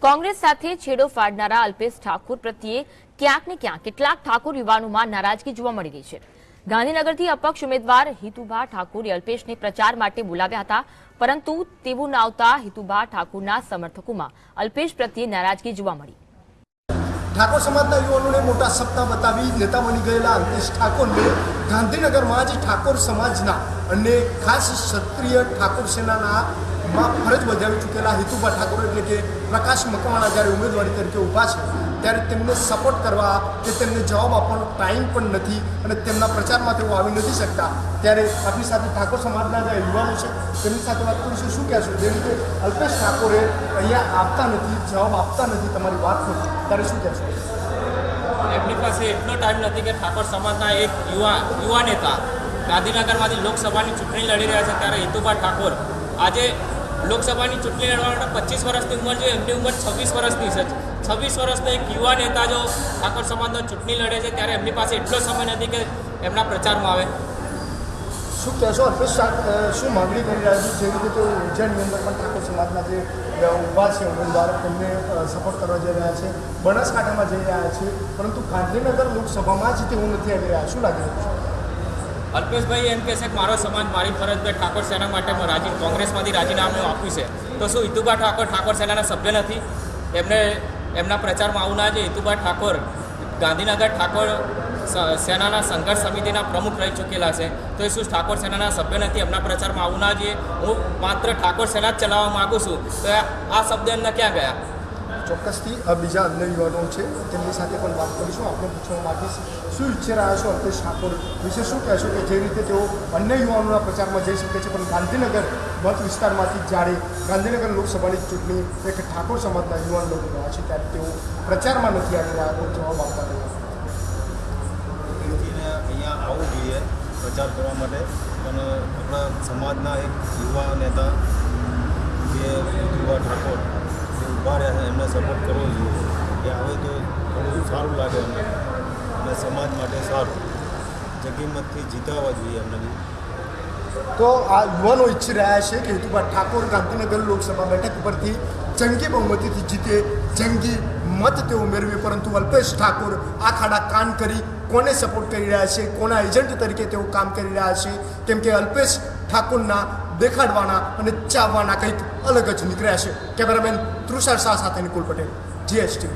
કોંગ્રેસ સાથે છેડો ફાડનારા અલ્પેશ ઠાકોર પ્રત્યે ક્યાંક ને ક્યાંક કેટલાક ઠાકોર યુવાનોમાં નારાજગી જોવા મળી રહી છે। ગાંધીનગરથી અપક્ષ ઉમેદવાર હિતુભા ઠાકોરે અલ્પેશને પ્રચાર માટે બોલાવ્યા હતા, પરંતુ તેવું ન આવતા હિતુભા ઠાકોરના સમર્થકોમાં અલ્પેશ પ્રત્યે નારાજગી જોવા મળી। ઠાકોર સમાજના યુવાનોને મોટા સપના બતાવી નેતા બની ગયેલા અલ્પેશ ઠાકોરને ગાંધીનગરમાં જ ઠાકોર સમાજના અને ખાસ ક્ષત્રિય ઠાકોર સેનાના ફરજ બજાવી ચૂકેલા હિતુભા ઠાકોર એટલે કે પ્રકાશ મકવાણા જ્યારે ઉમેદવારી તરીકે ઊભા છે ત્યારે તેમને સપોર્ટ કરવા કે તેમને જવાબ આપવાનો ટાઈમ પણ નથી અને તેમના પ્રચારમાં તેઓ આવી નથી શકતા। ત્યારે આપણી સાથે ઠાકોર સમાજના જે યુવાનો છે તેમની સાથે વાત કરીશું। શું કહેશો? જે રીતે અલ્પેશ ઠાકોરે અહીંયા આપતા નથી, જવાબ આપતા નથી તમારી વાત પર, ત્યારે શું કહેશો? એમની પાસે એટલો ટાઈમ નથી કે ઠાકોર સમાજના એક યુવા નેતા ગાંધીનગરમાંથી લોકસભાની ચૂંટણી લડી રહ્યા છે, ત્યારે હિતુભા ઠાકોર આજે લોકસભાની ચૂંટણી લડવા માટે 25 વર્ષની ઉંમર છે, એમની ઉંમર 26 વર્ષની છે। 26 વર્ષનો એક યુવા નેતા જો ઠાકોર સમાજનો ચૂંટણી લડે છે ત્યારે એમની પાસે એટલો સમય નથી કે એમના પ્રચારમાં આવે। શું કહેશો? અલ્પેશ શું માંગણી કરી રહ્યા છે? જે રીતે તેઓ ઉજ્જૈનની અંદર પણ ઠાકોર સમાજના જે ઊભા છે ઉમેદવાર તેમને સપોર્ટ કરવા જઈ રહ્યા છે, બનાસકાંઠામાં જઈ રહ્યા છે, પરંતુ ગાંધીનગર લોકસભામાં જ તેઓ નથી આવી રહ્યા। શું લાગી રહ્યું છે? અલ્પેશભાઈ એમ કહે છે કે મારો સમાજ મારી ફરજ પર ઠાકોર સેના માટે કોંગ્રેસમાંથી રાજીનામું આપ્યું છે, તો શું હિતુભા ઠાકોર ઠાકોર સેનાના સભ્ય નથી? એમને એમના પ્રચારમાં આવું ના છે। હિતુભા ઠાકોર ગાંધીનગર ઠાકોર સેનાના સંઘર્ષ સમિતિના પ્રમુખ રહી ચૂકેલા છે, તો એ શું ઠાકોર સેનાના સભ્ય નથી? એમના પ્રચારમાં આવું ના જોઈએ। હું માત્ર ઠાકોર સેના જ ચલાવવા માગું છું, તો આ શબ્દ એમને ક્યાં ગયા? ચોક્કસથી બીજા અન્ય યુવાનો છે તેમની સાથે પણ વાત કરીશું। આપણે પૂછવા માંગીશ, શું ઈચ્છી રહ્યા છો અલ્પેશ ઠાકોર વિશે? શું કહેશો કે જે રીતે તેઓ અન્ય યુવાનોના પ્રચારમાં જઈ શકે છે, પણ ગાંધીનગર મત વિસ્તારમાંથી જ્યારે ગાંધીનગર લોકસભાની ચૂંટણી એક ઠાકોર સમાજના યુવાન લોકો રહ્યા છે ત્યારે તેઓ પ્રચારમાં નથી આવી રહ્યા, કોઈ જવાબ આપતા નથી। અહીંયા આવવું જોઈએ પ્રચાર કરવા માટે, પણ આપણા સમાજના એક યુવા નેતા જે હિતુભા ઠાકોર ઊભા રહ્યા છે એમને સપોર્ટ કરવો જોઈએ। એ આવે તો થોડું સારું લાગે અમને અને સમાજ માટે સારું, જગીમતથી જીતાવવા જોઈએ અમને। તો આ યુવાનો ઈચ્છી રહ્યા છે કે હિતુભા ઠાકોર ગાંધીનગર લોકસભા બેઠક પરથી જંગી બહુમતીથી જીતે, જંગી મત તેઓ મેળવે, પરંતુ અલ્પેશ ઠાકોર આ ખાડા કાન કરી કોને સપોર્ટ કરી રહ્યા છે, કોના એજન્ટ તરીકે તેઓ કામ કરી રહ્યા છે, કેમ કે અલ્પેશ ઠાકોરના દેખાડવાના અને ચાવવાના કંઈક અલગ જ નીકળ્યા છે। કેમેરામેન તૃષાર શાહ સાથે નિકુલ પટેલ, GSTV।